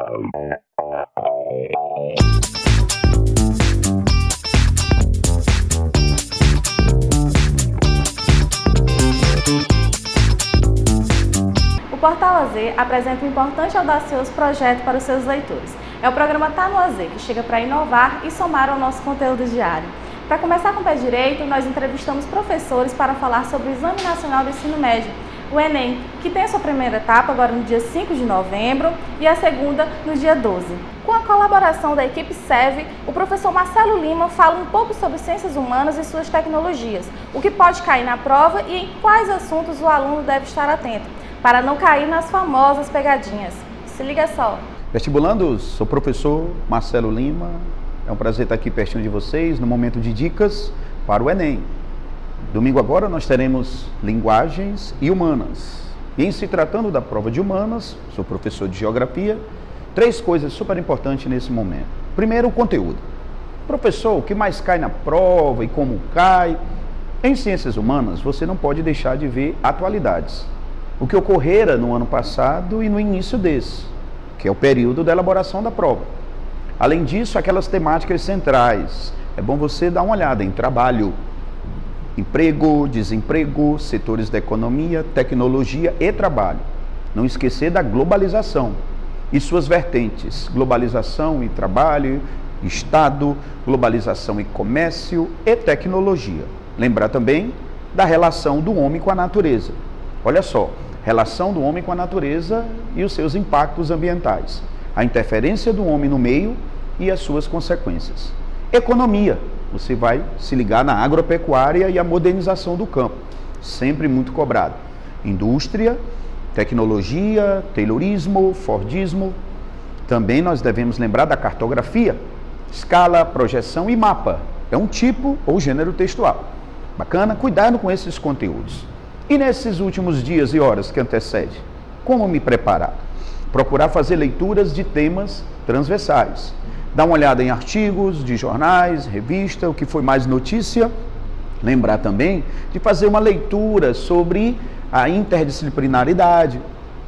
O Portal AZ apresenta um importante e audacioso projeto para os seus leitores. É o programa Tá no AZ, que chega para inovar e somar ao nosso conteúdo diário. Para começar com o pé direito, nós entrevistamos professores para falar sobre o Exame Nacional do Ensino Médio, o Enem, que tem a sua primeira etapa agora no dia 5 de novembro e a segunda no dia 12. Com a colaboração da equipe SEV, o professor Marcelo Lima fala um pouco sobre ciências humanas e suas tecnologias, o que pode cair na prova e em quais assuntos o aluno deve estar atento, para não cair nas famosas pegadinhas. Se liga só! Vestibulandos, sou o professor Marcelo Lima. É um prazer estar aqui pertinho de vocês no momento de dicas para o Enem. Domingo agora nós teremos linguagens e humanas. E em se tratando da prova de humanas, sou professor de geografia, 3 coisas super importantes nesse momento. Primeiro, o conteúdo. Professor, o que mais cai na prova e como cai? Em ciências humanas, você não pode deixar de ver atualidades. O que ocorrera no ano passado e no início desse, que é o período da elaboração da prova. Além disso, aquelas temáticas centrais. É bom você dar uma olhada em trabalho, emprego, desemprego, setores da economia, tecnologia e trabalho. Não esquecer da globalização e suas vertentes. Globalização e trabalho, Estado, globalização e comércio e tecnologia. Lembrar também da relação do homem com a natureza. Olha só, relação do homem com a natureza e os seus impactos ambientais. A interferência do homem no meio e as suas consequências. Economia, você vai se ligar na agropecuária e a modernização do campo, sempre muito cobrado. Indústria, tecnologia, taylorismo, fordismo. Também nós devemos lembrar da cartografia, escala, projeção e mapa. É um tipo ou gênero textual. Bacana? Cuidado com esses conteúdos. E nesses últimos dias e horas que antecedem, como me preparar? Procurar fazer leituras de temas transversais. Dar uma olhada em artigos de jornais, revista, o que foi mais notícia. Lembrar também de fazer uma leitura sobre a interdisciplinaridade,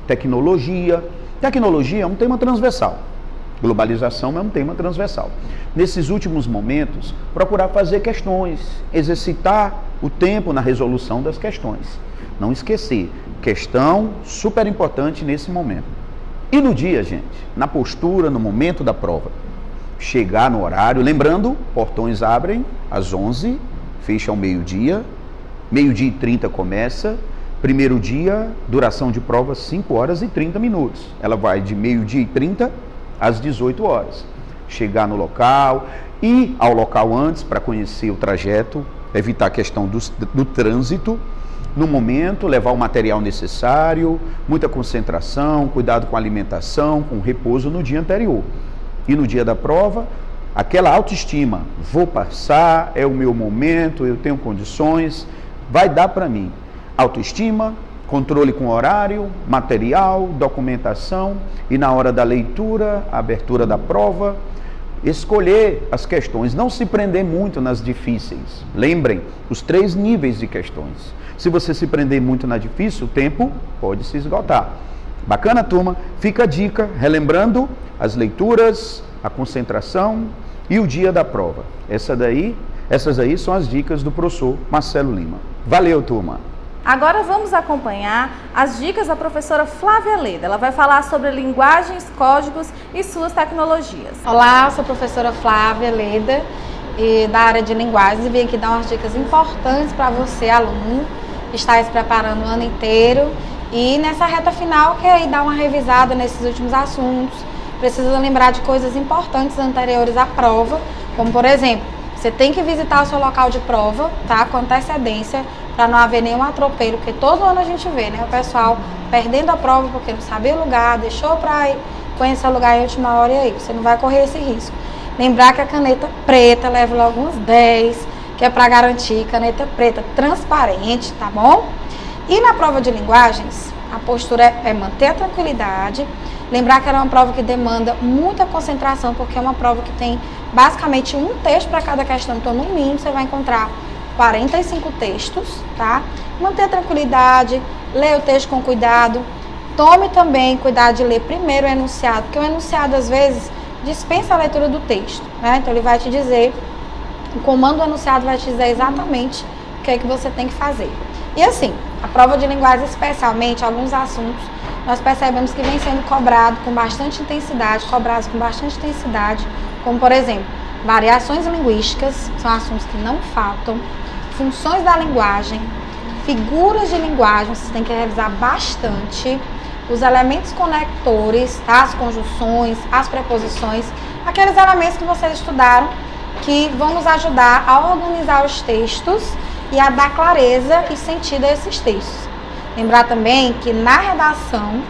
tecnologia. Tecnologia é um tema transversal. Globalização é um tema transversal. Nesses últimos momentos, procurar fazer questões, exercitar o tempo na resolução das questões. Não esquecer, questão super importante nesse momento. E no dia, gente, na postura, no momento da prova, chegar no horário, lembrando, portões abrem às 11, fecha ao meio-dia, meio-dia e 30 começa, primeiro dia, duração de prova 5 horas e 30 minutos. Ela vai de meio-dia e 30 às 18 horas. Chegar no local, ir ao local antes para conhecer o trajeto, evitar a questão do trânsito, no momento, levar o material necessário, muita concentração, cuidado com a alimentação, com o repouso no dia anterior. E no dia da prova, aquela autoestima, vou passar, é o meu momento, eu tenho condições, vai dar para mim. Autoestima, controle com horário, material, documentação e na hora da leitura, a abertura da prova, escolher as questões, não se prender muito nas difíceis. Lembrem, os 3 níveis de questões. Se você se prender muito na difícil, o tempo pode se esgotar. Bacana, turma? Fica a dica, relembrando as leituras, a concentração e o dia da prova. Essas aí são as dicas do professor Marcelo Lima. Valeu, turma! Agora vamos acompanhar as dicas da professora Flávia Leda. Ela vai falar sobre linguagens, códigos e suas tecnologias. Olá, sou a professora Flávia Leda, da área de linguagens, e vim aqui dar umas dicas importantes para você, aluno, que está se preparando o ano inteiro e nessa reta final quer ir dar uma revisada nesses últimos assuntos. Precisa lembrar de coisas importantes anteriores à prova, como por exemplo, você tem que visitar o seu local de prova, tá, com antecedência, para não haver nenhum atropelo, porque todo ano a gente vê, né, o pessoal perdendo a prova porque não sabia o lugar, deixou para ir conhecer o lugar em última hora e aí, você não vai correr esse risco. Lembrar que a caneta preta leva logo uns 10, que é para garantir caneta preta transparente, tá bom? E na prova de linguagens, a postura é manter a tranquilidade, lembrar que ela é uma prova que demanda muita concentração, porque é uma prova que tem basicamente um texto para cada questão, então no mínimo você vai encontrar 45 textos, tá? Manter a tranquilidade, ler o texto com cuidado, Tome também cuidado de ler primeiro o enunciado, porque o enunciado às vezes dispensa a leitura do texto, né? Então ele vai te dizer, o comando do enunciado vai te dizer exatamente o que é que você tem que fazer. E assim, a prova de linguagem, especialmente alguns assuntos, nós percebemos que vem sendo cobrados com bastante intensidade, como por exemplo, variações linguísticas, são assuntos que não faltam, funções da linguagem, figuras de linguagem, você tem que revisar bastante, os elementos conectores, tá? As conjunções, as preposições, aqueles elementos que vocês estudaram que vão nos ajudar a organizar os textos e a dar clareza e sentido a esses textos. Lembrar também que na redação,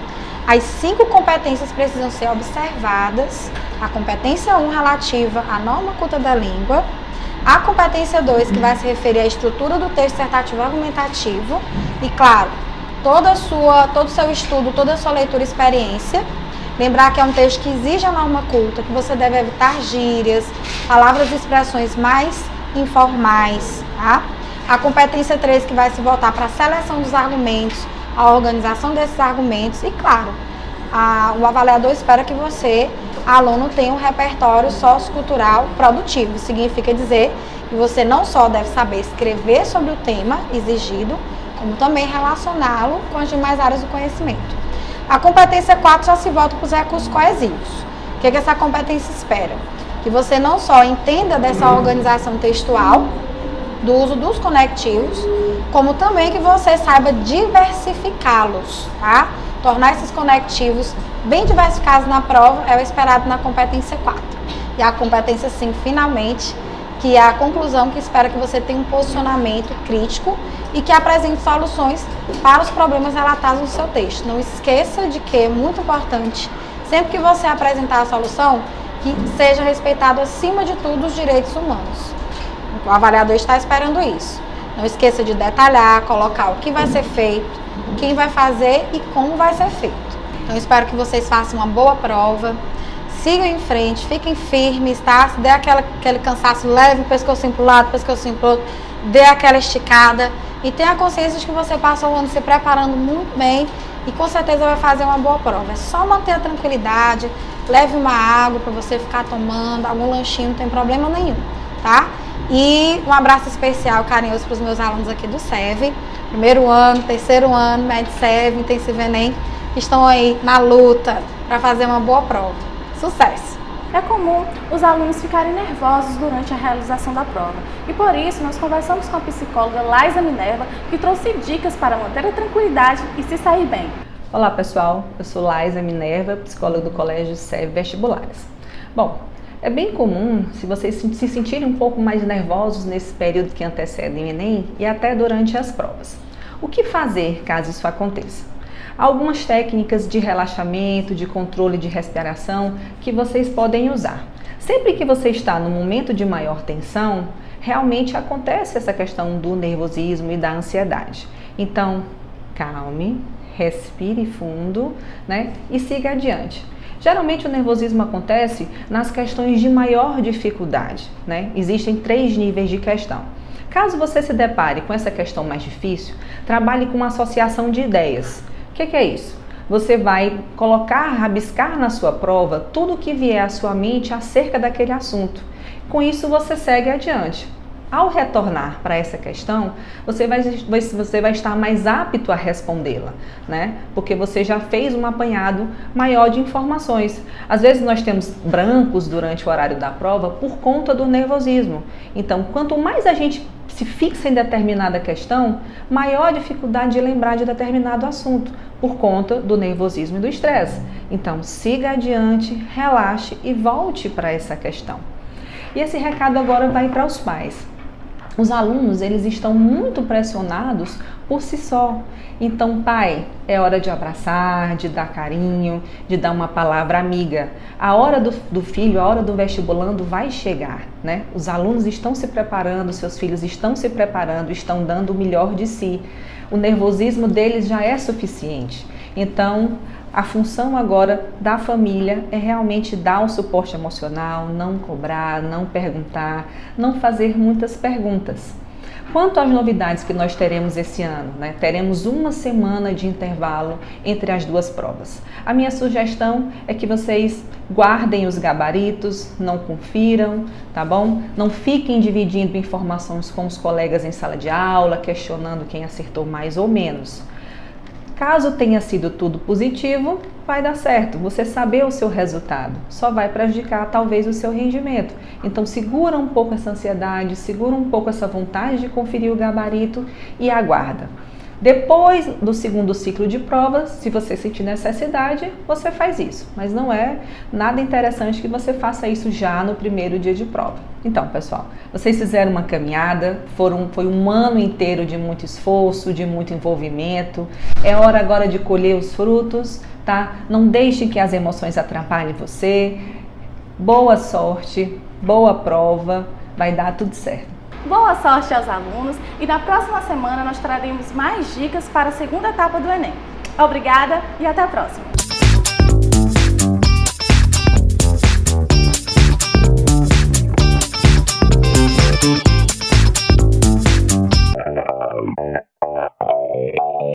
as 5 competências precisam ser observadas. A competência 1 relativa à norma culta da língua, a competência 2 que vai se referir à estrutura do texto dissertativo argumentativo e, claro, todo o seu estudo, toda a sua leitura e experiência. Lembrar que é um texto que exige a norma culta, que você deve evitar gírias, palavras e expressões mais informais, tá? A competência 3 que vai se voltar para a seleção dos argumentos, a organização desses argumentos e, claro, o avaliador espera que você, aluno, tenha um repertório sociocultural produtivo. Significa dizer que você não só deve saber escrever sobre o tema exigido, como também relacioná-lo com as demais áreas do conhecimento. A competência 4 já se volta para os recursos coesivos. O que essa competência espera? Que você não só entenda dessa organização textual, do uso dos conectivos, como também que você saiba diversificá-los, tá? Tornar esses conectivos bem diversificados na prova é o esperado na competência 4. E a competência 5, finalmente, que é a conclusão que espera que você tenha um posicionamento crítico e que apresente soluções para os problemas relatados no seu texto. Não esqueça de que é muito importante, sempre que você apresentar a solução, que seja respeitado acima de tudo os direitos humanos. O avaliador está esperando isso. Não esqueça de detalhar, colocar o que vai ser feito, quem vai fazer e como vai ser feito. Então, espero que vocês façam uma boa prova. Sigam em frente, fiquem firmes, tá? Se der aquele cansaço, leve o pescocinho para o lado, o pescocinho para o outro, dê aquela esticada e tenha a consciência de que você passou o ano se preparando muito bem e com certeza vai fazer uma boa prova. É só manter a tranquilidade, leve uma água para você ficar tomando, algum lanchinho, não tem problema nenhum, tá? E um abraço especial, carinhoso para os meus alunos aqui do SEV, primeiro ano, terceiro ano, MED-SEV, Intensivo Enem, que estão aí na luta para fazer uma boa prova. Sucesso! É comum os alunos ficarem nervosos durante a realização da prova e por isso nós conversamos com a psicóloga Laísa Minerva, que trouxe dicas para manter a tranquilidade e se sair bem. Olá pessoal, eu sou Laísa Minerva, psicóloga do Colégio SEV Vestibulares. Bom, é bem comum se vocês se sentirem um pouco mais nervosos nesse período que antecede o Enem e até durante as provas. O que fazer caso isso aconteça? Há algumas técnicas de relaxamento, de controle de respiração que vocês podem usar. Sempre que você está no momento de maior tensão, realmente acontece essa questão do nervosismo e da ansiedade. Então, calme, respire fundo, né, e siga adiante. Geralmente o nervosismo acontece nas questões de maior dificuldade, né? Existem 3 níveis de questão. Caso você se depare com essa questão mais difícil, trabalhe com uma associação de ideias. O que é isso? Você vai rabiscar na sua prova tudo o que vier à sua mente acerca daquele assunto. Com isso você segue adiante. Ao retornar para essa questão, você vai estar mais apto a respondê-la, né? Porque você já fez um apanhado maior de informações. Às vezes nós temos brancos durante o horário da prova por conta do nervosismo. Então, quanto mais a gente se fixa em determinada questão, maior a dificuldade de lembrar de determinado assunto, por conta do nervosismo e do estresse. Então, siga adiante, relaxe e volte para essa questão. E esse recado agora vai para os pais. Os alunos, eles estão muito pressionados por si só. Então, pai, é hora de abraçar, de dar carinho, de dar uma palavra amiga. A hora do filho, a hora do vestibulando vai chegar, né? Os alunos estão se preparando, seus filhos estão se preparando, estão dando o melhor de si. O nervosismo deles já é suficiente. Então, a função agora da família é realmente dar um suporte emocional, não cobrar, não perguntar, não fazer muitas perguntas. Quanto às novidades que nós teremos esse ano, né? Teremos uma semana de intervalo entre as duas provas. A minha sugestão é que vocês guardem os gabaritos, não confiram, tá bom? Não fiquem dividindo informações com os colegas em sala de aula, questionando quem acertou mais ou menos. Caso tenha sido tudo positivo, vai dar certo. Você saber o seu resultado só vai prejudicar talvez o seu rendimento. Então segura um pouco essa ansiedade, segura um pouco essa vontade de conferir o gabarito e aguarda. Depois do segundo ciclo de provas, se você sentir necessidade, você faz isso. Mas não é nada interessante que você faça isso já no primeiro dia de prova. Então, pessoal, vocês fizeram uma caminhada, foi um ano inteiro de muito esforço, de muito envolvimento. É hora agora de colher os frutos, tá? Não deixe que as emoções atrapalhem você. Boa sorte, boa prova, vai dar tudo certo. Boa sorte aos alunos e na próxima semana nós traremos mais dicas para a segunda etapa do Enem. Obrigada e até a próxima!